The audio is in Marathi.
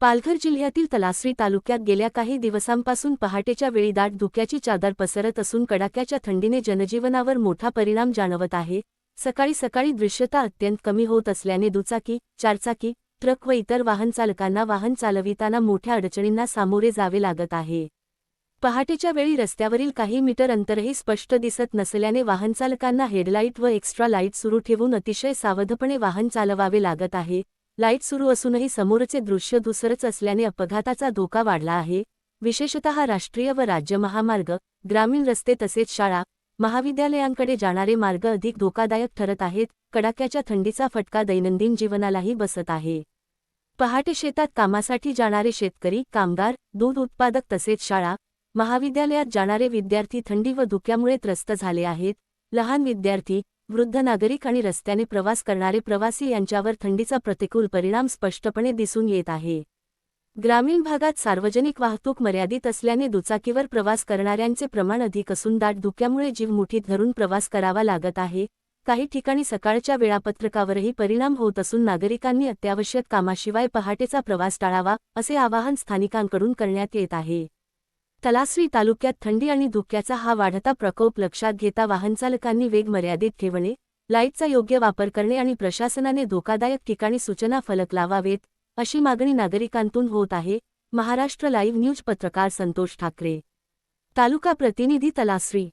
पालघर जिल्ह्यातील तलासरी तालुक्यात गेल्या काही दिवसांपासून पहाटेच्या वेळी दाट धुक्याची चादर पसरत असून कडाक्याच्या थंडीने जनजीवनावर मोठा परिणाम जाणवत आहे। सकाळी सकाळी दृश्यता अत्यंत कमी होत असल्याने दुचाकी, चारचाकी, ट्रक व इतर वाहन चालकांना वाहन चालविताना मोठ्या अडचणींना सामोरे जावे लागत आहे। पहाटेच्या वेळी रस्त्यावरील काही मीटर अंतरही स्पष्ट दिसत नसल्याने वाहनचालकांना हेडलाईट व एक्स्ट्रा लाईट सुरू ठेवून अतिशय सावधपणे वाहन चालवावे लागत आहे। लाईट सुरू असूनही समोरचे दृश्य धुसरच असल्याने अपघाताचा धोका वाढला आहे। विशेषतः राष्ट्रीय व राज्य महामार्ग, ग्रामीण रस्ते तसेच शाळा, महाविद्यालयांकडे जाणारे मार्ग अधिक धोकादायक ठरत आहेत। कडाक्याच्या थंडीचा फटका दैनंदिन जीवनालाही बसत आहे। पहाटे शेतात कामासाठी जाणारे शेतकरी, कामगार, दूध उत्पादक तसेच शाळा, महाविद्यालयात जाणारे विद्यार्थी थंडी व धुक्यामुळे त्रस्त झाले आहेत। लहान विद्यार्थी, वृद्ध नागरिक आणि रस्त्याने प्रवास करणारे प्रवासी यांच्यावर थंडीचा प्रतिकूल परिणाम स्पष्टपणे दिसून येत आहे। ग्रामीण भागात सार्वजनिक वाहतूक मर्यादित असल्याने दुचाकीवर प्रवास करणाऱ्यांचे प्रमाण अधिक असून दाट धुक्यामुळे जीव मुठीत धरून प्रवास करावा लागत आहे। काही ठिकाणी सकाळच्या वेळापत्रकावरही परिणाम होत असून नागरिकांनी अत्यावश्यक कामाशिवाय पहाटेचा प्रवास टाळावा, असे आवाहन स्थानिकांकडून करण्यात येत आहे। तलासरी तालुक्यात थंडी आणि धुक्याचा हा वाढता प्रकोप लक्षात घेता वाहनचालकांनी वेग मर्यादित ठेवणे, लाईटचा योग्य वापर करणे आणि प्रशासनाने धोकादायक ठिकाणी सूचना फलक लावावेत, अशी मागणी नागरिकांतून होत आहे। महाराष्ट्र लाईव्ह न्यूज पत्रकार संतोष ठाकरे, तालुका प्रतिनिधी तलासरी।